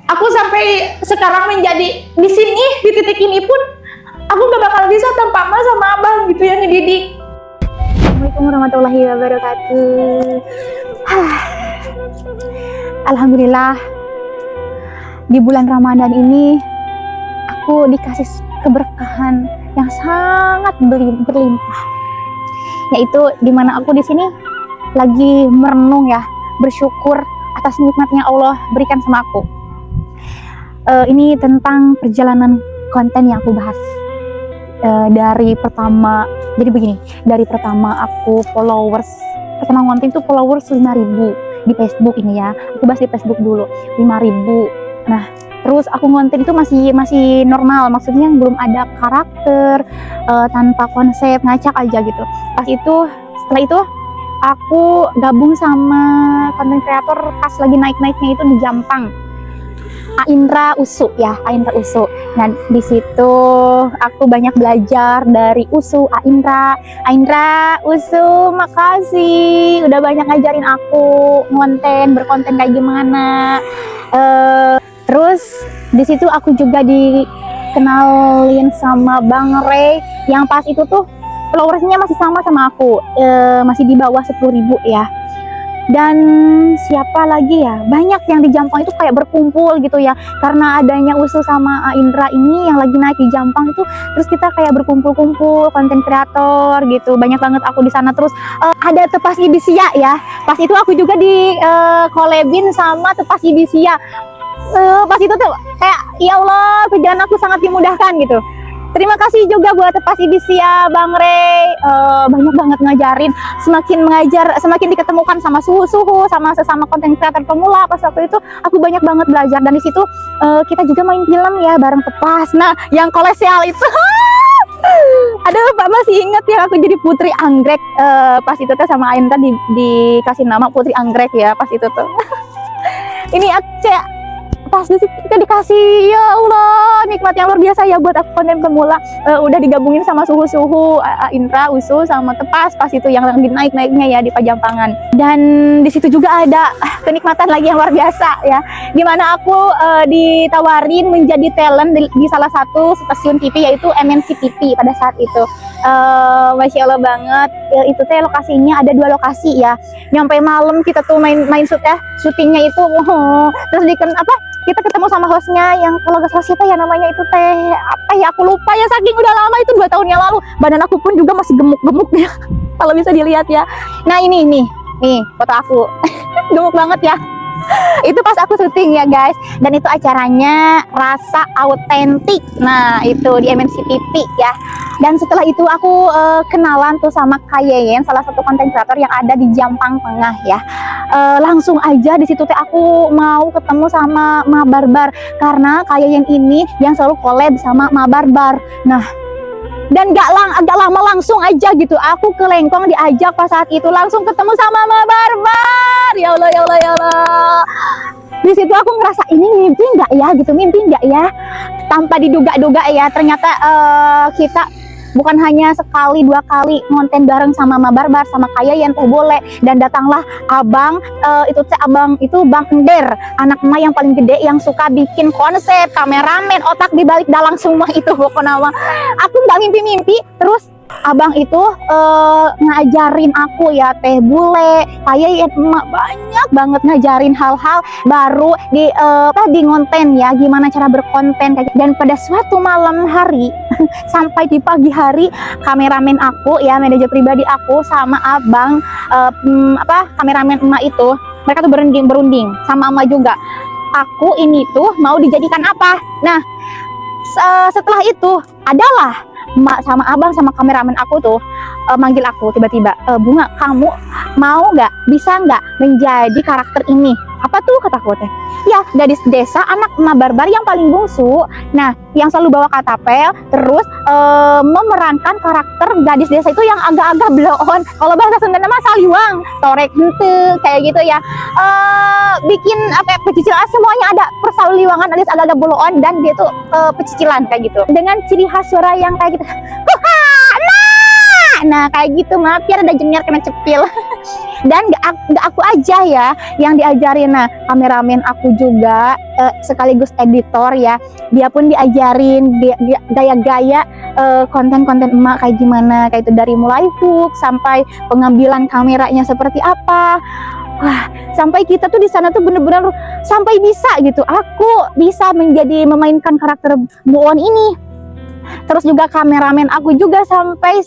Aku sampai sekarang menjadi di sini, di titik ini pun aku gak bakal bisa tanpa emak sama abang gitu yang ngedidik. Assalamualaikum warahmatullahi wabarakatuh. Alhamdulillah di bulan Ramadan ini aku dikasih keberkahan yang sangat berlimpah, yaitu dimana aku di sini lagi merenung ya, bersyukur atas nikmatnya Allah berikan sama aku. Ini tentang perjalanan konten yang aku bahas. Dari pertama, jadi begini, dari pertama aku pertama konten itu followers 5.000 di Facebook ini ya, aku bahas di Facebook dulu 5.000. Nah terus aku konten itu masih normal, maksudnya belum ada karakter, tanpa konsep, ngacak aja gitu. Setelah itu aku gabung sama konten kreator pas lagi naik-naiknya itu di Jampang, Aindra Usu ya, Aindra Usu. Nah di situ aku banyak belajar dari Usu, Aindra Usu, makasih udah banyak ngajarin aku berkonten kayak gimana. Terus di situ aku juga dikenalin sama Bang Ray yang pas itu tuh followersnya masih sama aku, masih di bawah 10.000 ya. Dan siapa lagi ya, banyak yang di Jampang itu kayak berkumpul gitu ya, karena adanya Usu sama Indra ini yang lagi naik di Jampang itu, terus kita kayak berkumpul-kumpul konten kreator gitu, banyak banget aku di sana. Terus ada Tepas Ibisia ya, pas itu aku juga di collabin sama Tepas Ibisia. Pas itu tuh kayak ya Allah, kerjaan aku sangat dimudahkan gitu. Terima kasih juga buat Tepas Ibisia, Bang Ray, banyak banget ngajarin, semakin mengajar, semakin diketemukan sama suhu-suhu, sama sesama konten kreator pemula. Pas waktu itu aku banyak banget belajar, dan di situ kita juga main film ya bareng Tepas. Nah yang kolosial itu aduh Pak masih inget ya, aku jadi Putri Anggrek, pas itu tuh sama Ainta dikasih nama Putri Anggrek ya pas itu tuh. Ini kayak pas di situ kita dikasih, ya Allah nikmat yang luar biasa ya buat aku konten pemula. Udah digabungin sama suhu-suhu, Indra, Usu sama Tepas pas itu yang lagi naik-naiknya ya di Pajampangan. Dan di situ juga ada kenikmatan lagi yang luar biasa ya, dimana aku ditawarin menjadi talent di salah satu stasiun TV yaitu MNC TV pada saat itu. Masya Allah banget ya, itu teh lokasinya ada 2 lokasi ya, nyampe malam kita tuh main shoot ya, syutingnya itu terus kita ketemu sama hostnya yang kalau gak salah siapa ya namanya itu teh apa ya, aku lupa ya, saking udah lama itu 2 tahun yang lalu. Badan aku pun juga masih gemuk-gemuk ya kalau bisa dilihat ya. Nah ini nih foto aku gemuk banget ya. Itu pas aku syuting ya guys, dan itu acaranya Rasa Autentik. Nah itu di MNC TV ya. Dan setelah itu aku kenalan tuh sama Kayeyen, salah satu konten kreator yang ada di Jampang Tengah ya. Langsung aja di situ teh aku mau ketemu sama Ma Barbar, karena Kayeyen ini yang selalu collab sama Ma Barbar. Nah dan agak lama langsung aja gitu aku ke Lengkong diajak, pas saat itu langsung ketemu sama Ma Barbar. Ya Allah ya Allah ya Allah, di situ aku ngerasa ini mimpi nggak ya, tanpa diduga-duga ya, ternyata kita bukan hanya sekali 2 kali ngonten bareng sama Ma Barbar sama Kayeyen teh boleh. Dan datanglah abang, abang itu Bang Ender, anak emak yang paling gede yang suka bikin konsep, kameramen, otak dibalik dalang semua itu pokoknya. Aku nggak mimpi-mimpi. Terus abang itu ngajarin aku ya teh bule, Kayeyen, emak banyak banget ngajarin hal-hal baru di ngonten ya, gimana cara berkonten. Dan pada suatu malam hari sampai di pagi hari, kameramen aku ya, manajer pribadi aku sama abang kameramen emak itu, mereka tuh berunding sama emak juga, aku ini tuh mau dijadikan apa. Nah setelah itu adalah emak sama abang sama kameramen aku tuh manggil aku tiba-tiba, Bunga, kamu mau nggak, bisa nggak menjadi karakter ini? Apa tuh kataku teh? Ya gadis desa anak Ma Barbar yang paling bungsu, nah yang selalu bawa katapel, terus memerankan karakter gadis desa itu yang agak-agak bloon, kalau bahasa Sunda nama saliwang, torek hente kayak gitu ya. Bikin pecicilan semuanya ada persaliwangan alias agak-agak bloon, dan dia tuh pecicilan kayak gitu dengan ciri khas suara yang kayak gitu. Nah kayak gitu, maaf ya ada jengir kena cepil. Dan gak aku aja ya yang diajarin. Nah, kameramen aku juga sekaligus editor ya, dia pun diajarin gaya-gaya konten-konten emak kayak gimana, kayak itu dari mulai hook sampai pengambilan kameranya seperti apa. Wah, sampai kita tuh di sana tuh bener-bener sampai bisa gitu. Aku bisa memainkan karakter Bu On ini. Terus juga kameramen aku juga sampai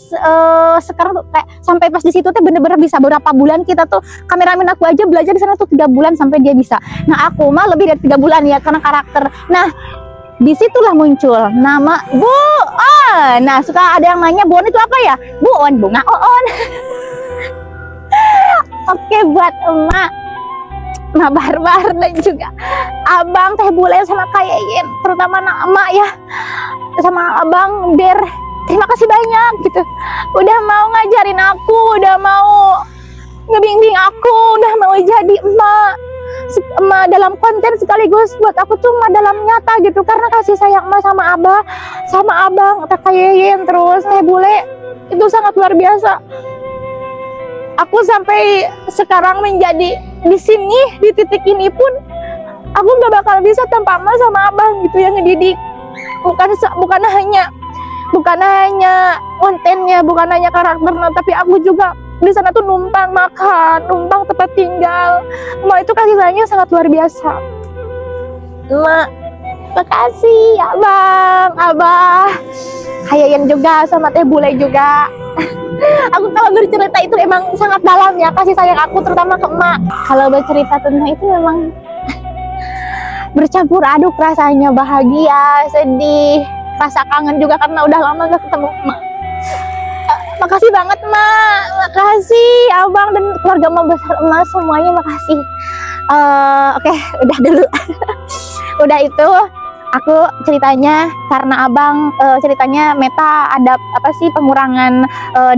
sekarang tuh kayak sampai pas di situ tuh bener-bener bisa berapa bulan kita tuh, kameramen aku aja belajar di sana tuh 3 bulan sampai dia bisa. Nah, aku mah lebih dari 3 bulan ya karena karakter. Nah, disitulah muncul nama Bu On. Nah, suka ada yang nanya Bu On itu apa ya? Bu On, bunga On. Oke, buat emak, Mak Barbar dan juga abang Teh Bule sama Kak Yeyen, terutama nama ya, sama abang Der, terima kasih banyak gitu, udah mau ngajarin aku, udah mau ngebimbing aku, udah mau jadi emak dalam konten sekaligus buat aku tuh emak dalam nyata gitu, karena kasih sayang emak sama abah, sama abang Kak Yeyen terus Teh Bule itu sangat luar biasa. Aku sampai sekarang menjadi di sini, di titik ini pun aku gak bakal bisa tanpa emak sama abang gitu yang ngedidik. Bukan hanya kontennya, bukan hanya karakternya, tapi aku juga di sana tuh numpang makan, numpang tempat tinggal. Emak itu kasih sayangnya sangat luar biasa. Emak, makasih abah, Kayayan juga sama Teh Bule juga. Aku kalau bercerita itu emang sangat dalam ya kasih sayang aku terutama ke emak. Kalau bercerita tentang itu memang bercampur aduk rasanya, bahagia, sedih, rasa kangen juga karena udah lama gak ketemu emak. Makasih banget emak, makasih abang dan keluarga emak besar emak semuanya, makasih. Oke, udah dulu. Udah itu aku ceritanya karena abang ceritanya Meta ada apa sih pengurangan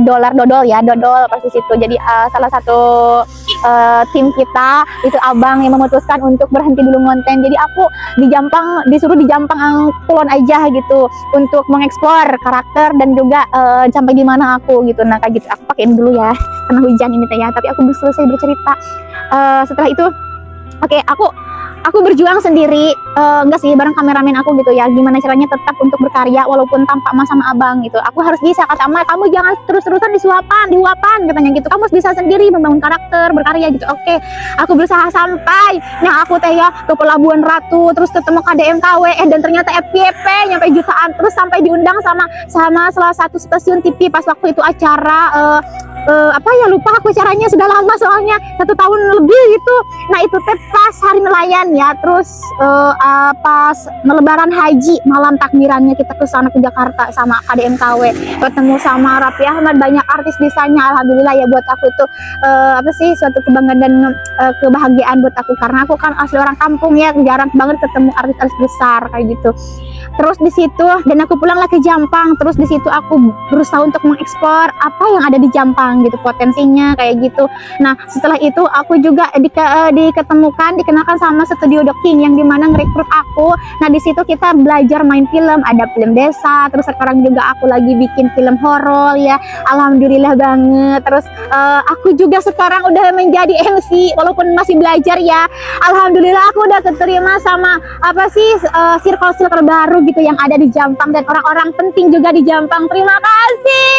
dodol pas di situ. Jadi salah satu tim kita itu abang yang memutuskan untuk berhenti dulu konten. Jadi aku disuruh di Jampang Kulon aja gitu untuk mengeksplor karakter dan juga sampai di mana aku gitu. Nah kayak gitu aku pakein dulu ya karena hujan ini teh ya. Tapi aku belum selesai bercerita. Setelah itu oke, aku berjuang sendiri, enggak sih bareng kameramen aku gitu ya, gimana caranya tetap untuk berkarya walaupun tanpa emak sama abang gitu. Aku harus bisa, kata emak, kamu jangan terus-terusan diuapan katanya gitu, kamu harus bisa sendiri membangun karakter, berkarya gitu. Oke, aku berusaha sampai nah aku teh ya ke Pelabuhan Ratu, terus ketemu KDMKW, dan ternyata FYP nyampe jutaan, terus sampai diundang sama salah satu stasiun TV pas waktu itu acara apa ya, lupa aku caranya, sudah lama soalnya 1 tahun lebih gitu. Nah itu teh pas hari nelayan ya, terus pas Lebaran Haji malam takbirannya kita ke sana ke Jakarta sama KDMKW, ketemu sama Raffi Ahmad, banyak artis di sana. Alhamdulillah ya, buat aku itu apa sih suatu kebanggaan dan kebahagiaan buat aku, karena aku kan asli orang kampung ya, jarang banget ketemu artis-artis besar kayak gitu. Terus di situ dan aku pulanglah ke Jampang, terus di situ aku berusaha untuk mengekspor apa yang ada di Jampang gitu, potensinya kayak gitu. Nah setelah itu aku juga dikenalkan sama studio The King yang dimana ngerekrut aku. Nah di situ kita belajar main film, ada film desa, terus sekarang juga aku lagi bikin film horor ya, alhamdulillah banget. Terus aku juga sekarang udah menjadi MC walaupun masih belajar ya, alhamdulillah aku udah keterima sama apa sih circle baru gitu yang ada di Jampang dan orang-orang penting juga di Jampang. Terima kasih,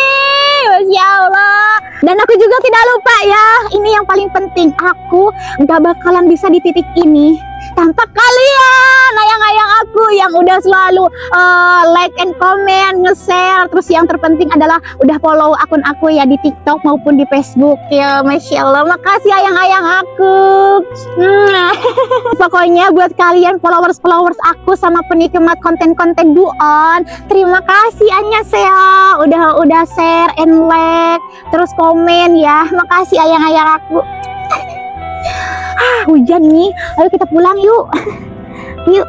Masya Allah. Dan aku juga tidak lupa ya, ini yang paling penting, aku gak bakalan bisa di titik ini tanpa kalian, ayang-ayang aku yang udah selalu like and comment, nge-share. Terus yang terpenting adalah udah follow akun aku ya di TikTok maupun di Facebook ya. Masya Allah, makasih ayang-ayang aku. Pokoknya buat kalian followers aku sama penikmat konten-konten Bu On, terima kasih annyeonghaseyo udah share and like terus komen ya. Makasih ayang-ayang aku. Hujan nih, ayo kita pulang yuk. Yuk.